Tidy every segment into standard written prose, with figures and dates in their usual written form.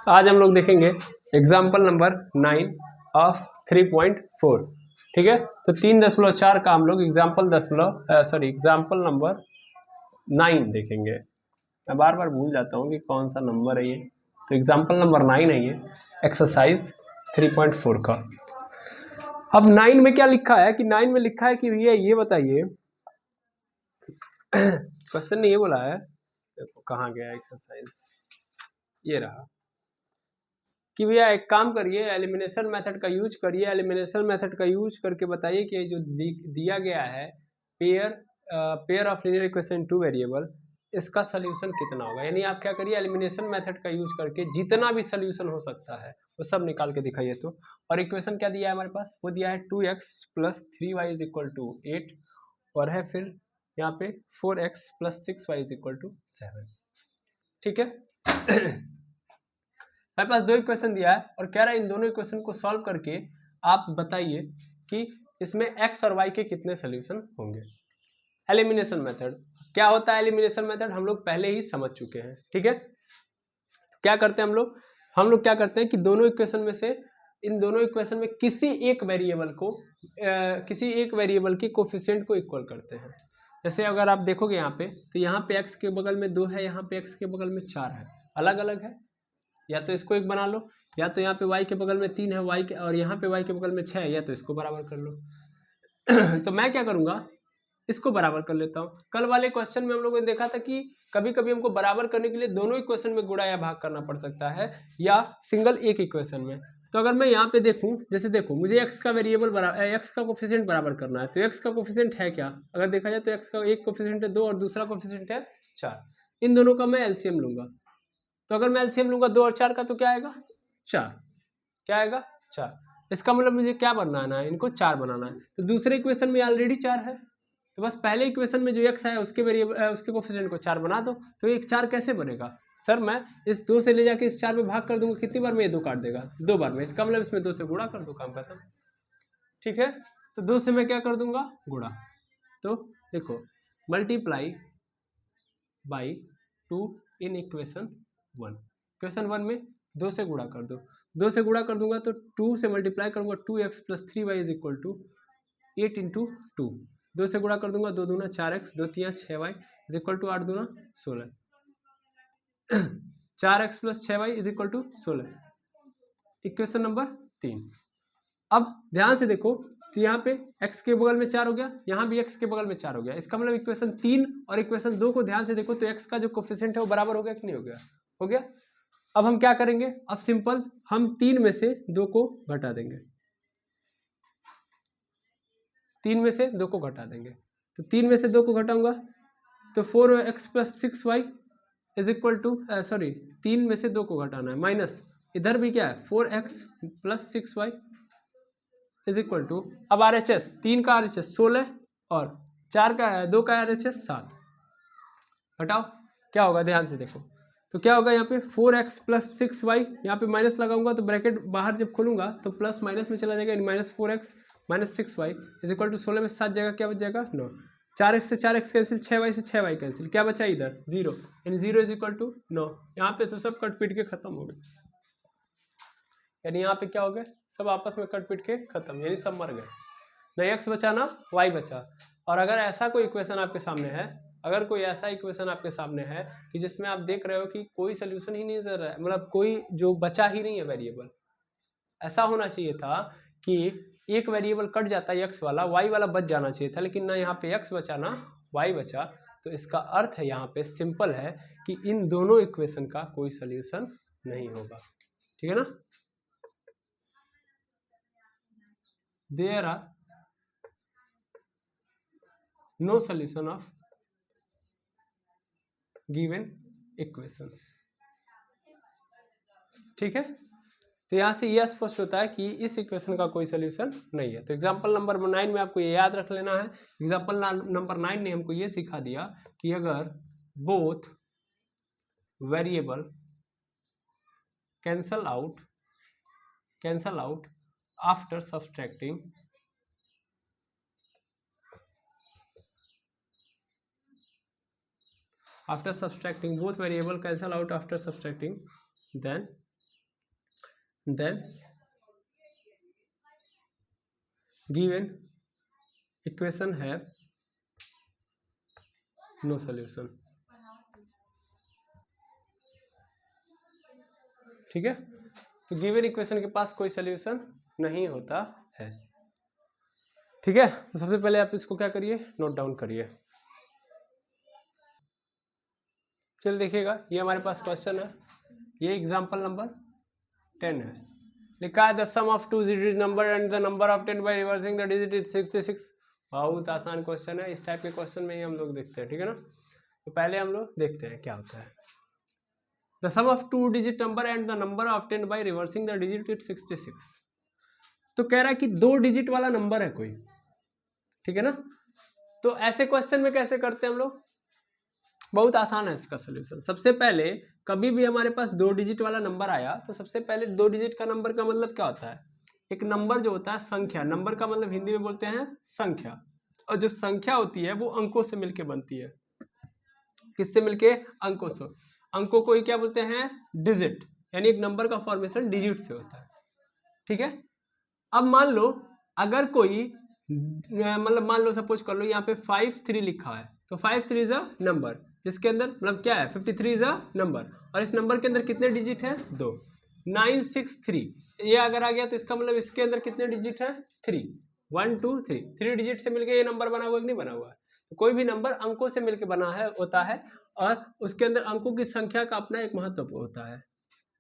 आज हम लोग देखेंगे एग्जाम्पल नंबर 9 ऑफ 3.4। ठीक है, तो 3.4 का हम लोग एग्जाम्पल नंबर 9 देखेंगे। मैं बार बार भूल जाता हूँ कि कौन सा नंबर है ये। तो एग्जाम्पल नंबर 9 है ये एक्सरसाइज 3.4 का। अब 9 में क्या लिखा है कि 9 में लिखा है कि भैया ये बताइए क्वेश्चन ने ये बोला है, देखो कहाँ गया एक्सरसाइज, ये रहा कि भैया एक काम करिए, एलिमिनेशन मेथड का यूज करिए। एलिमिनेशन मेथड का यूज करके बताइए कि जो दिया गया है pair of linear equation two variable, इसका सोल्यूशन कितना होगा। यानी आप क्या करिए, एलिमिनेशन मेथड का यूज करके जितना भी सोल्यूशन हो सकता है वो सब निकाल के दिखाइए। तो और इक्वेशन क्या दिया है हमारे पास, वो दिया है 2x + 3y = 8 और है फिर यहाँ पे 4x + 6y = 7। ठीक है मेरे पास दो इक्वेशन दिया है और कह रहा है इन दोनों इक्वेशन को सॉल्व करके आप बताइए कि इसमें x और y के कितने सोल्यूशन होंगे। एलिमिनेशन मेथड क्या होता है, एलिमिनेशन मेथड हम लोग पहले ही समझ चुके हैं। ठीक है, क्या करते हैं हम लोग क्या करते हैं कि दोनों इक्वेशन में से इन दोनों इक्वेशन में किसी एक वेरिएबल के कोफिशिएंट को इक्वल करते हैं। जैसे अगर आप देखोगे यहाँ पे, तो यहाँ पे x के बगल में 2 है, यहाँ पे x के बगल में 4 है, अलग अलग है। या तो इसको एक बना लो, या तो यहाँ पे y के बगल में 3 है y के, और यहाँ पे y के बगल में 6 है, या तो इसको बराबर कर लो। तो मैं क्या करूँगा, इसको बराबर कर लेता हूँ। कल वाले क्वेश्चन में हम लोगों ने देखा था कि कभी कभी हमको बराबर करने के लिए दोनों इक्वेशन में गुणा या भाग करना पड़ सकता है, या सिंगल एक इक्वेशन में। तो अगर मैं यहाँ पे देखूँ, जैसे देखो मुझे x का वेरिएबल x का कोफिशिएंट बराबर करना है, तो x का कोफिशिएंट है क्या, अगर देखा जाए तो x का एक कोफिशिएंट है 2 और दूसरा कोफिशिएंट है 4। इन दोनों का मैं एलसीएम लूंगा। तो अगर मैं एलसीएम लूंगा 2 और 4 का, तो क्या आएगा 4। क्या आएगा 4। इसका मतलब मुझे क्या बनाना है, इनको 4 बनाना है। तो दूसरे इक्वेशन में ऑलरेडी 4 है, तो बस पहले इक्वेशन में जो x है उसके वेरिएबल उसके कोफिशिएंट को 4 बना दो। तो एक 4 कैसे बनेगा सर, मैं इस 2 से ले जाके इस 4 में भाग कर दूंगा, कितनी बार में ये 2 काट देगा, 2 बार में। इसका मतलब इसमें 2 से गुणा कर दो, काम खत्म। ठीक है, तो 2 से मैं क्या कर दूंगा, गुणा। तो देखो multiply by 2 in equation 1। Equation 1 में 2 से गुणा कर दो, 2 से गुणा कर दूंगा तो 2 से मल्टीप्लाई करूंगा, 2x + 3y = 8 × 2। 2 से गुणा कर दूंगा, 2 दूना 4x, 2 तिया 6y = 8 दूना 16। 4x + 6y = 16, equation number 3। अब ध्यान से देखो, तो यहाँ पे x के बगल में 4 हो गया, यहाँ भी x के बगल में 4 हो गया। इसका मतलब इक्वेशन 3 और इक्वेशन 2 को ध्यान से देखो, तो x का जो कोफिशिएंट है वो बराबर हो गया कि नहीं हो गया, हो गया। अब हम क्या करेंगे, अब सिंपल हम 3 में से 2 को घटा देंगे, 3 में से 2 को घटा देंगे। तो 3 में से 2 को घटाऊंगा तो 4x + 6y = 3 में से 2 को घटाना है, माइनस इधर भी क्या है 4x + 6y = अब RHS 3 का RHS 16 और 4 का 2 का RHS 7। घटाओ क्या होगा, ध्यान से देखो। तो क्या होगा यहाँ पे 4x + 6y, यहाँ पे माइनस लगाऊंगा तो ब्रैकेट बाहर जब खोलूंगा तो प्लस माइनस में चला जाएगा, -4x - 6y = 16 में 7 जगह क्या बच जाएगा 9। 4x से 4x कैंसिल, 6y से 6y कैंसिल, क्या बचा इधर 0, यानी 0 = 9। यहाँ पे तो सब कट पीट के खत्म हो गए, यानी यहाँ पे क्या हो गए, सब आपस में कट पीट के खत्म, यानी सब मर गए, न x बचा ना y बचा। और अगर ऐसा कोई इक्वेशन आपके सामने है, अगर कोई ऐसा इक्वेशन आपके सामने है कि जिसमें आप देख रहे हो कि कोई सोल्यूशन ही नहीं दे रहा है, मतलब कोई जो बचा ही नहीं है वेरिएबल, ऐसा होना चाहिए था कि एक वेरिएबल कट जाता है x वाला, y वाला बच जाना चाहिए था, लेकिन ना यहाँ पे x बचा ना y बचा। तो इसका अर्थ है यहाँ पे सिंपल है कि इन दोनों इक्वेशन का कोई सोल्यूशन नहीं होगा। ठीक है ना, there are no solution of given equation. ठीक है, तो यहाँ से यह स्पष्ट होता है कि इस इक्वेशन का कोई सोल्यूशन नहीं है। तो एग्जाम्पल नंबर 9 में आपको ये याद रख लेना है। एग्जाम्पल नंबर 9 ने हमको ये सिखा दिया कि अगर both variable cancel out after subtracting both variable cancel out after subtracting, then then given equation have no solution. ठीक है, तो गिवन इक्वेशन के पास कोई सॉल्यूशन नहीं होता है। ठीक है, तो सबसे पहले आप इसको क्या करिए, नोट डाउन करिए। चलिए देखिएगा, ये हमारे पास क्वेश्चन है, ये एग्जांपल नंबर 10 है। लिखा है the sum of 2 digit number and the number of 10 by reversing the digit is 66। बहुत आसान क्वेश्चन है, इस टाइप के क्वेश्चन में ही हम लोग देखते हैं। ठीक है ना, तो पहले हम लोग देखते हैं क्या होता है। The sum of 2 digit number and the number of 10 by reversing the digit is 66। तो कह रहा है कि 2 डिजिट वाला नंबर है कोई। ठीक है ना, तो ऐसे क्वेश्चन में कैसे करते हैं हम लोग, बहुत आसान है इसका सोल्यूशन। सबसे पहले कभी भी हमारे पास 2 डिजिट वाला नंबर आया तो सबसे पहले 2 डिजिट का नंबर का मतलब क्या होता है, एक नंबर जो होता है संख्या, नंबर का मतलब हिंदी में बोलते हैं संख्या, और जो संख्या होती है वो अंकों से मिलके बनती है। किससे मिलके, अंकों से। अंकों को ही क्या बोलते हैं, डिजिट, यानी एक नंबर का फॉर्मेशन डिजिट से होता है। ठीक है, अब मान लो अगर कोई मतलब मान लो सपोज कर लो यहाँ पे 53 लिखा है, तो 53 इज अ नंबर जिसके अंदर मतलब क्या है, 53 इज अ नंबर, और इस नंबर के अंदर कितने डिजिट है, 2। 963 ये अगर आ गया तो इसका मतलब इसके अंदर कितने डिजिट है, 3। 1 2 3 3 डिजिट से मिलके ये नंबर बना हुआ कि नहीं बना हुआ है। तो कोई भी नंबर अंकों से मिलके बना है होता है, और उसके अंदर अंकों की संख्या का अपना एक महत्व होता है।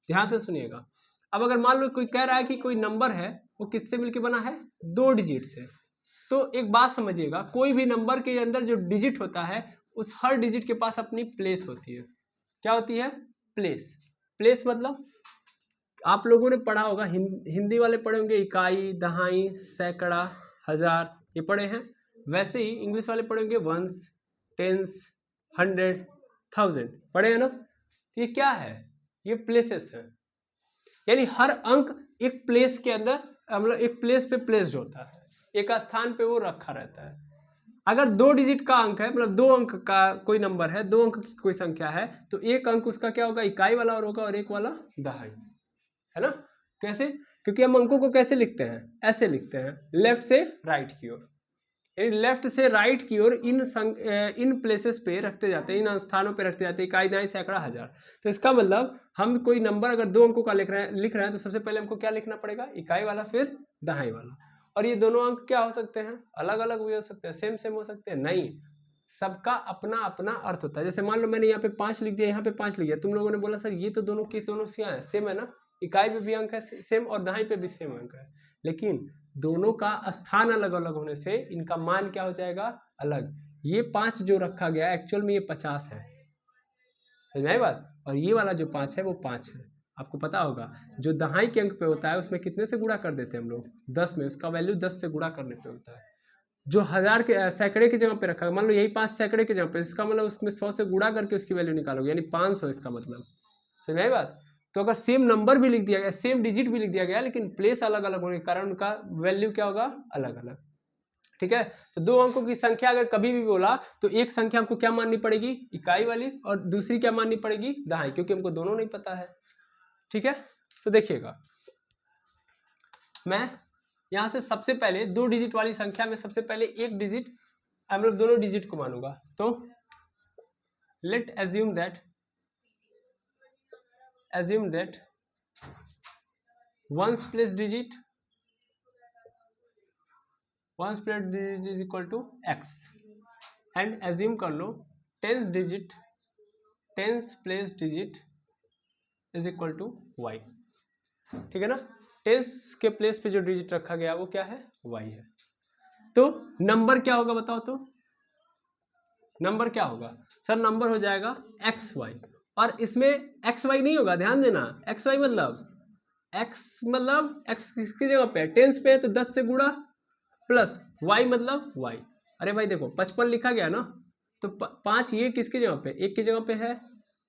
ध्यान से सुनिएगा। अब अगर मान लो कोई कह रहा है कि कोई नंबर है वो किससे मिलके बना है, 2 डिजिट से, तो एक बात समझिएगा, कोई भी नंबर के अंदर जो डिजिट होता है उस हर डिजिट के पास अपनी प्लेस होती है। क्या होती है, प्लेस। प्लेस मतलब आप लोगों ने पढ़ा होगा, हिंदी वाले पढ़े होंगे इकाई, दहाई, सैकड़ा, हजार, ये पढ़े हैं। वैसे ही इंग्लिश वाले पढ़े होंगे वंस, टेंस, 100, 1000, पढ़े हैं ना। ये क्या है, ये प्लेसेस है, यानी हर अंक एक प्लेस के अंदर मतलब एक प्लेस पे प्लेस्ड होता है, एक स्थान पे वो रखा रहता है। अगर 2 डिजिट का अंक है, मतलब 2 अंक का कोई नंबर है, 2 अंक की कोई संख्या है, तो एक अंक उसका क्या होगा, इकाई वाला और होगा, और एक वाला दहाई, है ना। कैसे, क्योंकि हम अंकों को कैसे लिखते हैं, ऐसे लिखते हैं, लेफ्ट से राइट की ओर, यानी लेफ्ट से राइट की ओर इन प्लेसेस पे रखते जाते हैं, इन स्थानों पे रखते जाते हैं, इकाई, दहाई, सैकड़ा, हजार। तो इसका मतलब हम कोई नंबर अगर 2 अंकों का लिख रहे हैं तो सबसे पहले हमको क्या लिखना पड़ेगा, इकाई वाला फिर दहाई वाला। और ये दोनों अंक क्या हो सकते हैं, अलग अलग भी हो सकते हैं, सेम सेम हो सकते हैं, नहीं, सबका अपना अपना अर्थ होता है। जैसे मान लो मैंने यहाँ पे 5 लिख दिया, यहाँ पे 5 लिख दिया, तुम लोगों ने बोला सर ये तो दोनों की दोनों क्या है, सेम है ना, इकाई पे भी अंक है सेम और दहाई पे भी सेम अंक है, लेकिन दोनों का स्थान अलग अलग होने से इनका मान क्या हो जाएगा, अलग। ये 5 जो रखा गया एक्चुअल में ये 50 है, समझ में आई बात। और ये वाला जो 5 है वो 5 है। आपको पता होगा जो दहाई के अंक पे होता है उसमें कितने से गुणा कर देते हैं हम लोग, 10 में, उसका वैल्यू 10 से गुणा करने पे होता है। जो हजार के सैकड़े की जगह पे रखा है, मान लो यही 5 सैकड़े की जगह पे, इसका मतलब उसमें 100 से गुणा करके उसकी वैल्यू निकालोगे, यानी 500 इसका मतलब, समझ में आई बात। तो अगर सेम नंबर भी लिख दिया गया, सेम डिजिट भी लिख दिया गया, लेकिन प्लेस अलग अलग होने के कारण उनका वैल्यू क्या होगा, अलग अलग। ठीक है, तो 2 अंकों की संख्या अगर कभी भी बोला तो एक संख्या हमको क्या माननी पड़ेगी, इकाई वाली, और दूसरी क्या माननी पड़ेगी, दहाई, क्योंकि हमको दोनों नहीं पता है। ठीक है, तो देखिएगा, मैं यहां से सबसे पहले 2 डिजिट वाली संख्या में सबसे पहले एक डिजिट मतलब दोनों डिजिट को मानूंगा। तो let assume that ones place digit is equal to x, and assume कर लो tens place digit is equal to y। ठीक है ना, टेंस के प्लेस पे जो डिजिट रखा गया वो क्या है, y है। तो नंबर क्या होगा बताओ, तो नंबर क्या होगा, सर नंबर हो जाएगा xy, और इसमें xy नहीं होगा, ध्यान देना, xy मतलब x किसकी जगह पे है, टेंस पे है, तो 10 से गुणा प्लस y मतलब y। अरे भाई देखो 55 लिखा गया ना, तो 5 ये किसकी जगह पे, एक की जगह पे है,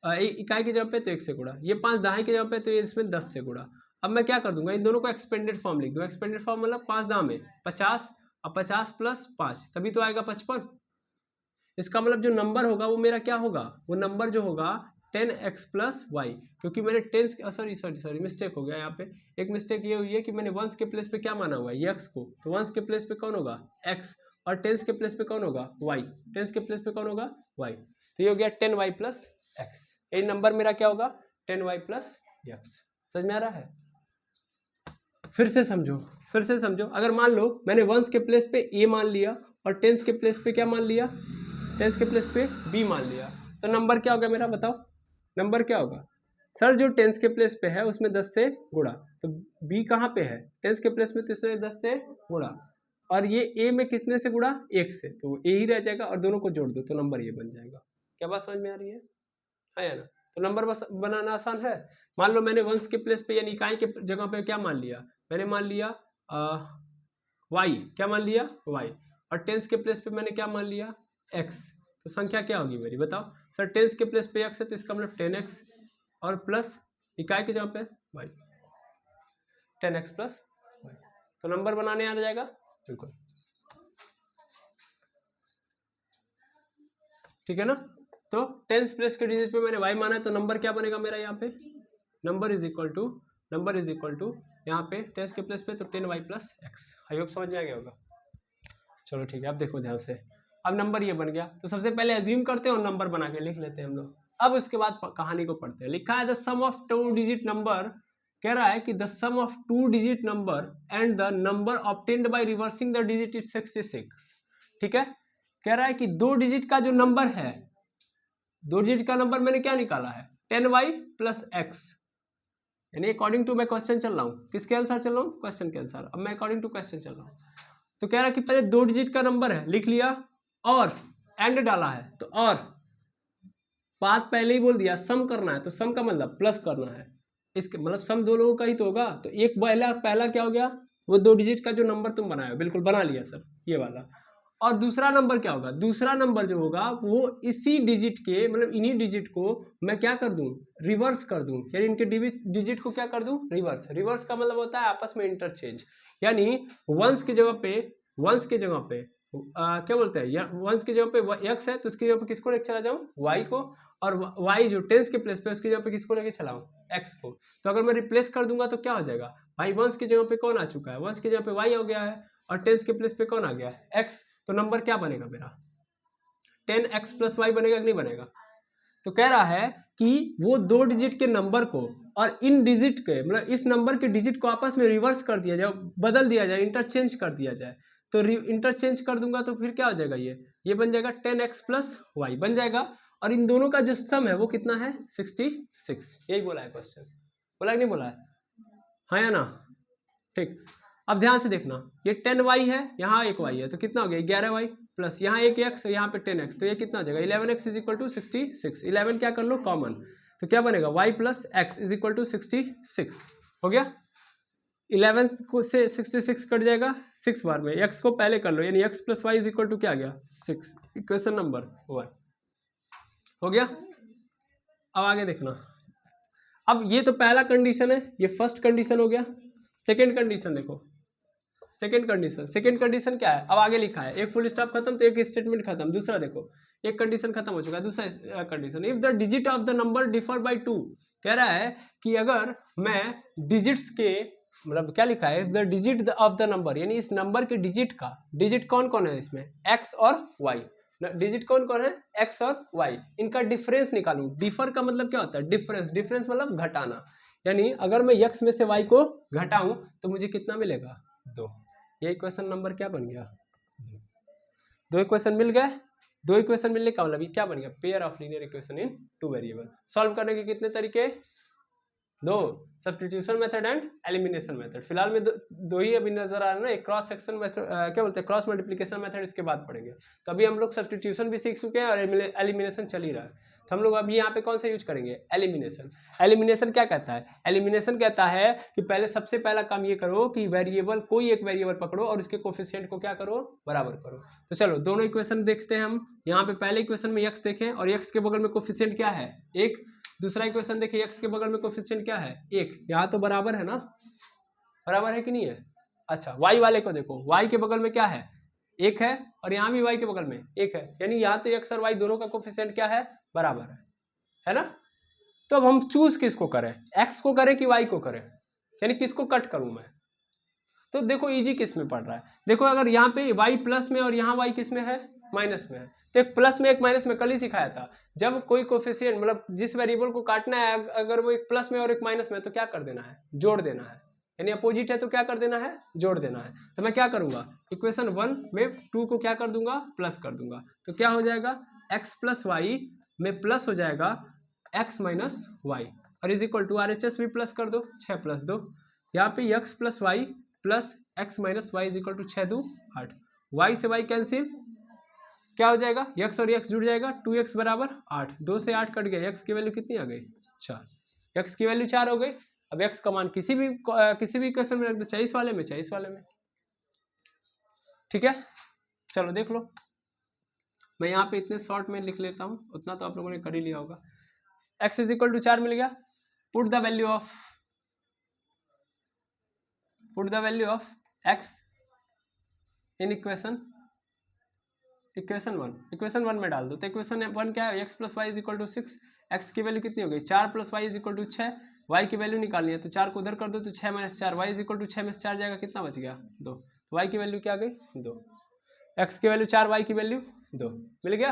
इकाई की जगह पे, तो 1 से गुणा, ये 5 दहाई की जगह पे, तो ये इसमें 10 से गुणा। अब मैं क्या कर दूंगा, इन दोनों को एक्सपेंडेड फॉर्म लिख दूंगा। एक्सपेंडेड फॉर्म मतलब 5 दाम में 50, और 50 प्लस 5 तभी तो आएगा 55। इसका मतलब जो नंबर होगा वो मेरा क्या होगा, वो नंबर जो होगा 10x प्लस वाई, क्योंकि मैंने टेंस सॉरी मिस्टेक हो गया यहाँ पे। एक मिस्टेक ये हुई है कि मैंने वंस के प्लेस पे क्या माना हुआ है, ये x को, तो वंस के प्लेस पे कौन होगा x, और टेंस के प्लेस पे कौन होगा y, टेंस के प्लेस पे कौन होगा y, तो ये हो गया 10y प्लस एक्स। ये नंबर मेरा क्या होगा 10y प्लस एक्स। समझ में आ रहा है? फिर से समझो, अगर मान लो मैंने वंस के प्लेस पे a मान लिया और टेंस के प्लेस पे क्या मान लिया, टेंस के प्लेस पे b मान लिया, तो नंबर क्या होगा मेरा, बताओ नंबर क्या होगा? सर जो टेंस के प्लेस पे है उसमें 10 से गुणा, तो b कहाँ पे है टेंस के प्लेस में, तो इसमें 10 से गुणा, और ये a में कितने से गुणा 1 से, तो a ही रह जाएगा और दोनों को जोड़ दो तो नंबर ये बन जाएगा। क्या बात समझ में आ रही है या ना? तो नंबर बस बनाना आसान है। मान लो मैंने वंस के प्लेस पे यानी इकाई के जगह पे क्या मान लिया, मैंने मान लिया y, क्या मान लिया y, और टेंस के प्लेस पे मैंने क्या मान लिया x, तो संख्या क्या होगी मेरी, बताओ सर टेंस के प्लेस पे x है तो इसका मतलब 10x और प्लस इकाई के जगह पे y, 10x प्लस y, तो नंबर बनाने आ जाएगा बिल्कुल, ठीक है ना? तो टेंस प्लेस के डिजिट पे मैंने y माना है, तो नंबर क्या बनेगा मेरा यहाँ पे, नंबर इज इक्वल टू यहाँ पे टेंस के प्लेस पे तो 10y plus x. I hope समझ में आ गया होगा। चलो ठीक है, अब देखो ध्यान से, अब नंबर ये बन गया, तो सबसे पहले एज्यूम करते हैं और नंबर बना के लिख लेते हैं हम लोग। अब उसके बाद कहानी को पढ़ते हैं। लिखा है the sum of 2 digit number, कह रहा है कि the sum of 2 digit number and the number obtained by reversing the digit is 66। ठीक है, कह रहा है कि 2 डिजिट का जो नंबर है, 2 डिजिट का नंबर मैंने क्या निकाला है 10y प्लस एक्स, यानी अकॉर्डिंग टू मैं क्वेश्चन चल रहा हूँ, किसके अनुसार चल रहा हूँ, क्वेश्चन के अनुसार। अब मैं अकॉर्डिंग टू क्वेश्चन चल रहा हूँ, तो कह रहा है कि पहले 2 डिजिट का नंबर है लिख लिया और एंड डाला है, तो और बात पहले ही बोल दिया सम करना है, तो सम का मतलब प्लस करना है, इसके मतलब सम 2 लोगों का ही तो होगा, तो एक पहला क्या हो गया, वो 2 डिजिट का जो नंबर तुम बनाए हो, बिल्कुल बना लिया सर ये वाला। और दूसरा नंबर क्या होगा, दूसरा नंबर जो होगा वो इसी डिजिट के मतलब इन्हीं डिजिट को मैं क्या कर दूं, रिवर्स कर दूं, यानी इनके डिजिट को क्या कर दूं, रिवर्स का मतलब होता है आपस में इंटरचेंज, यानी वंस की जगह पे क्या बोलते हैं, वंस की जगह पे x है तो उसकी जगह पे किसको लेके चला जाऊं, y को, और y जो टेंस के प्लेस पे उसकी जगह पे किसको लेके चलाऊं, x को। तो अगर मैं रिप्लेस कर दूंगा तो क्या हो जाएगा भाई, वंस की जगह पे कौन आ चुका है, वंस की जगह पे y हो गया है, और टेंस के प्लेस पे कौन आ गया है x, तो नंबर क्या बनेगा मेरा 10x प्लस वाई बनेगा कि नहीं बनेगा। तो कह रहा है कि वो 2 डिजिट के नंबर को और इन डिजिट के मतलब इस नंबर के डिजिट को आपस में रिवर्स कर दिया जाए, बदल दिया जाए, इंटरचेंज कर दिया जाए, तो इंटरचेंज कर दूंगा तो फिर क्या हो जाएगा, ये बन जाएगा 10x प्लस वाई बन जाएगा, और इन दोनों का जो सम है वो कितना है 66। यही बोला है क्वेश्चन, बोला कि नहीं बोला है, हाँ या ना? ठीक, अब ध्यान से देखना, ये 10y है, यहाँ एक y है, तो कितना हो गया 11y प्लस यहाँ एक x, यहाँ पे 10x, तो ये कितना हो जाएगा 11x इज इक्वल टू 66। 11 क्या कर लो कॉमन, तो क्या बनेगा y plus X is equal to 66 हो गया। 11 को से 66 कट जाएगा 6 बार में, x को पहले कर लो, यानी x plus Y is equal to क्या आ गया 6। इक्वेशन नंबर 1 हो गया। अब आगे देखना, अब ये तो पहला कंडीशन है, ये फर्स्ट कंडीशन हो गया। सेकेंड कंडीशन देखो, सेकेंड कंडीशन क्या है, अब आगे लिखा है एक फुल स्टॉप खत्म तो एक स्टेटमेंट खत्म। दूसरा देखो, एक कंडीशन खत्म हो चुका है, दूसरा condition, if the digit of the number differ by 2, कह रहा है कि अगर मैं डिजिट्स के मतलब क्या लिखा है, if the digit of the number, यानी इस नंबर के डिजिट का, डिजिट कौन कौन है इसमें x और y, डिजिट कौन कौन है x और y, इनका डिफरेंस निकालूं। डिफर का मतलब क्या होता है डिफरेंस मतलब घटाना, यानी अगर मैं x में से y को घटाऊं तो मुझे कितना मिलेगा 2। ये इक्वेशन नंबर क्या बन गया 2 इक्वेशन मिल गए। 2 इक्वेशन मिलने का मतलब क्या बन गया pair of linear equation in 2 variable. Solve करने के कितने तरीके 2, substitution method and elimination method. फिलहाल में दो ही अभी नजर आ रहा है ना, एक क्रॉस सेक्शन मेथड क्या बोलते हैं क्रॉस मल्टीप्लिकेशन मेथड, इसके बाद पढ़ेंगे। तो अभी हम लोग सब्स्टिट्यूशन भी सीख चुके हैं और एलिमिनेशन चल ही रहा है, तो हम लोग अभी यहाँ पे कौन सा यूज करेंगे एलिमिनेशन। एलिमिनेशन क्या कहता है, एलिमिनेशन कहता है कि पहले सबसे पहला काम ये करो कि वेरिएबल कोई एक वेरिएबल पकड़ो और उसके कोफिशिएंट को क्या करो बराबर करो। तो चलो दोनों इक्वेशन देखते हैं हम। यहाँ पे पहले इक्वेशन में x देखें और x के बगल में कोफिशिएंट क्या है 1। दूसरा इक्वेशन देखिए x के बगल में कोफिशिएंट क्या है 1। यहाँ तो बराबर है ना, बराबर है कि नहीं है। अच्छा y वाले को देखो, y के बगल में क्या है 1 है और यहाँ भी y के बगल में 1 है, यानी यहाँ तो x और y दोनों का कोफिशिएंट क्या है बराबर है ना। तो अब हम चूज किसको करें, एक्स को करें कि वाई को करें, यानी किसको कट करूं मैं। तो देखो इजी किस में पड़ रहा है, देखो अगर यहाँ पे y प्लस में और यहाँ y किस में है, माइनस में है, तो एक प्लस में एक माइनस में कल ही सिखाया था, जब कोई कोफिशिएंट मतलब जिस वेरिएबल को काटना है अगर वो एक प्लस में और एक माइनस में तो क्या कर देना है, जोड़ देना है, यानी अपोजिट है तो क्या कर देना है, जोड़ देना है। तो मैं क्या करूंगा, इक्वेशन 1 में 2 को क्या कर दूंगा, प्लस कर दूंगा, तो क्या हो जाएगा x प्लस वाई में प्लस हो जाएगा x माइनस वाई, और इज इक्वल टू RHS भी प्लस कर दो, 6 प्लस 2, यहाँ पे x plus Y plus x minus Y is equal to 6 2 8, y से y कैंसिल, क्या हो जाएगा x और x जुड़ जाएगा, 2x बराबर 8, 2 से 8 कट गया, x की वैल्यू कितनी आ गई 4, x की वैल्यू 4 हो गई। अब x का मान किसी भी इक्वेशन में रख दो, चाहे इस वाले में चाहे इस वाले में, ठीक है। चलो देख लो, मैं यहाँ पे इतने शॉर्ट में लिख लेता हूँ, उतना तो आप लोगों ने कर ही लिया होगा। x इज इक्वल टू 4 मिल गया, put the value of x in equation 1 में डाल दो, तो इक्वेशन 1 क्या है, x plus Y is equal to 6, x की वैल्यू कितनी हो गई 4 plus Y is equal to 6, y की वैल्यू निकालनी है तो 4 को उधर कर दो तो 6 minus 4, y is equal to 6 में से 4 जाएगा, कितना बच गया 2, तो y की वैल्यू क्या आ गई 2, x की वैल्यू 4, y की वैल्यू 2 मिल गया।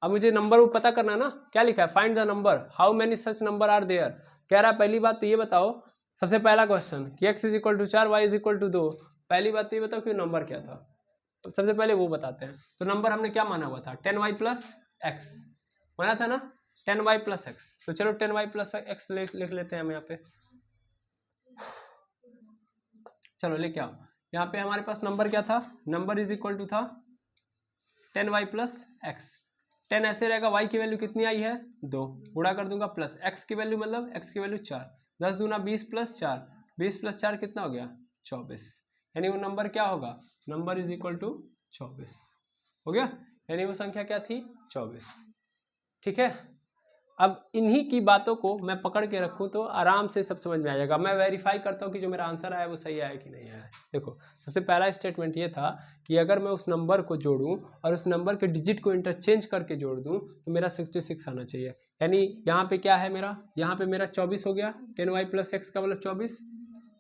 अब मुझे नंबर वो पता करना ना, क्या लिखा है, find the number, how many such number are there. कह रहा है पहली बात तो ये बताओ, सबसे पहला क्वेश्चन कि x is equal to 4, y is equal to 2, पहली बात तो ये बताओ कि नंबर क्या था, तो सबसे पहले वो बताते हैं। तो नंबर हमने क्या माना हुआ था, 10y प्लस एक्स माना था ना, 10y प्लस एक्स, तो चलो 10y प्लस एक्स लिख लेते हैं हम यहाँ पे, चलो लेके आओ। यहाँ पे हमारे पास नंबर क्या था, नंबर इज इक्वल टू था 10y प्लस एक्स, 10 ऐसे रहेगा, y की वैल्यू कितनी आई है 2, गुणा कर दूंगा प्लस x की वैल्यू मतलब x की वैल्यू 4, 10 दूना 20 प्लस 4, 20 प्लस 4 कितना हो गया 24, यानी वो नंबर क्या होगा, नंबर इज इक्वल टू 24 हो गया, यानी वो संख्या क्या थी 24, ठीक है। अब इन्हीं की बातों को मैं पकड़ के रखूं तो आराम से सब समझ में आ जाएगा। मैं वेरीफाई करता हूं कि जो मेरा आंसर आया वो सही आया कि नहीं आया। देखो सबसे पहला स्टेटमेंट ये था कि अगर मैं उस नंबर को जोड़ूं और उस नंबर के डिजिट को इंटरचेंज करके जोड़ दूं तो मेरा 66 आना चाहिए, यानी यहाँ पे क्या है मेरा, यहाँ पे मेरा 24 हो गया, 10y प्लस एक्स का मतलब 24,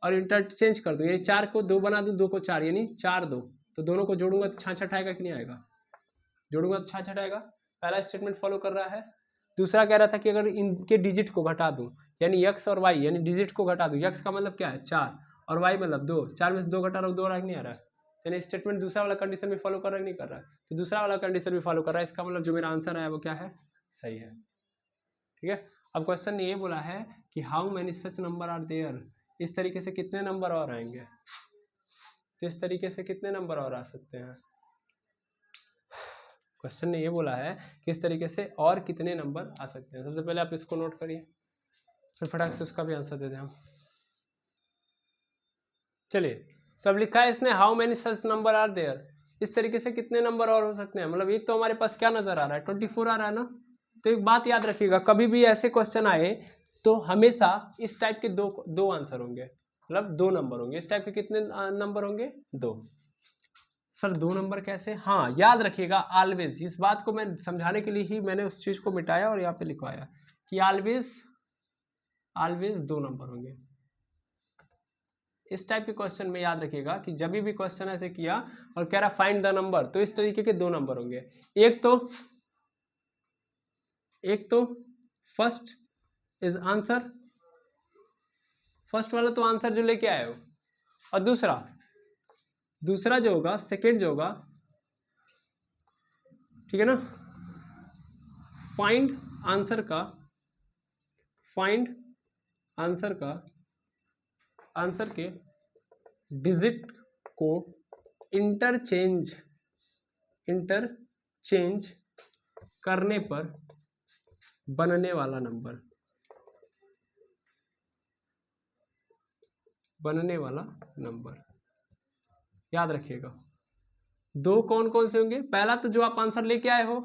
और इंटरचेंज कर दूँ यानी 4 को 2 बना दूँ, 2 को 4 यानी 4 2, तो दोनों को जोड़ूंगा तो 66 आएगा कि नहीं आएगा, जोड़ूंगा तो 66 आएगा। पहला स्टेटमेंट फॉलो कर रहा है। दूसरा कह रहा था कि अगर इनके डिजिट को घटा दूं यानी x और y यानी डिजिट को घटा दूं, x का मतलब क्या है 4 और y मतलब 2, 4 में से 2 घटा रहा हूँ 2 रहा नहीं आ रहा है, यानी स्टेटमेंट दूसरा वाला कंडीशन भी फॉलो कर रहा है नहीं कर रहा है, तो दूसरा वाला कंडीशन भी फॉलो कर रहा है, इसका मतलब जो मेरा आंसर है वो क्या है, सही है, ठीक है। अब क्वेश्चन ने ये बोला है कि how many such number are there, इस तरीके से कितने नंबर और आएंगे, तो इस तरीके से कितने नंबर और आ सकते हैं, क्वेश्चन ने ये बोला है कि इस तरीके से और कितने नंबर आ सकते हैं। सबसे पहले आप इसको नोट करिए, फिर फटाक से उसका भी आंसर दे दें हम। चलिए तो अब लिखा है इसने how many such number are there, इस तरीके से कितने नंबर और हो सकते हैं, मतलब एक तो हमारे पास क्या नजर आ रहा है 24 आ रहा है ना, तो एक बात याद रखिएगा कभी भी ऐसे क्वेश्चन आए तो हमेशा इस टाइप के दो आंसर होंगे, मतलब 2 नंबर होंगे, इस टाइप के कितने नंबर होंगे 2। सर 2 नंबर कैसे, हाँ याद रखिएगा ऑलवेज, इस बात को मैं समझाने के लिए ही मैंने उस चीज को मिटाया और यहाँ पे लिखवाया कि ऑलवेज 2 नंबर होंगे। इस टाइप के क्वेश्चन में याद रखिएगा कि जब भी क्वेश्चन ऐसे किया और कह रहा फाइंड द नंबर, तो इस तरीके के 2 नंबर होंगे, एक तो फर्स्ट इज आंसर, फर्स्ट वाला तो आंसर जो लेके आए हो, और दूसरा जो होगा सेकेंड जो होगा, ठीक है ना, फाइंड आंसर के डिजिट को इंटरचेंज करने पर बनने वाला नंबर, याद रखिएगा। 2 कौन कौन से होंगे, पहला तो जो आप आंसर लेके आए हो,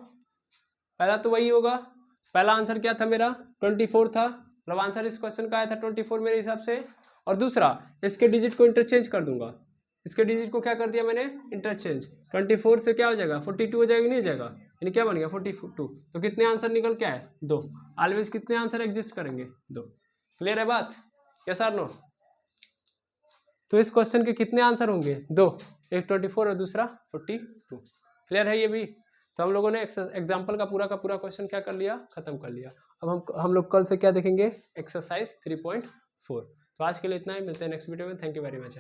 पहला तो वही होगा, पहला आंसर क्या था मेरा 24 था, मतलब आंसर इस क्वेश्चन का आया था 24 मेरे हिसाब से, और दूसरा इसके डिजिट को इंटरचेंज कर दूंगा, इसके डिजिट को क्या कर दिया मैंने इंटरचेंज, 24 से क्या हो जाएगा 42 हो जाएगा नहीं हो जाएगा, यानी क्या बन गया 42। तो कितने आंसर निकल के आए 2। ऑलवेज कितने आंसर एग्जिस्ट करेंगे 2। क्लियर है बात? यस और नो? तो इस क्वेश्चन के कितने आंसर होंगे 2, एक 24 और दूसरा 42। क्लियर है ये भी? तो हम लोगों ने एग्जाम्पल का पूरा क्वेश्चन क्या कर लिया, खत्म कर लिया। अब हम लोग कल से क्या देखेंगे, एक्सरसाइज 3.4। तो आज के लिए इतना ही, मिलते हैं नेक्स्ट वीडियो में। Thank you very much.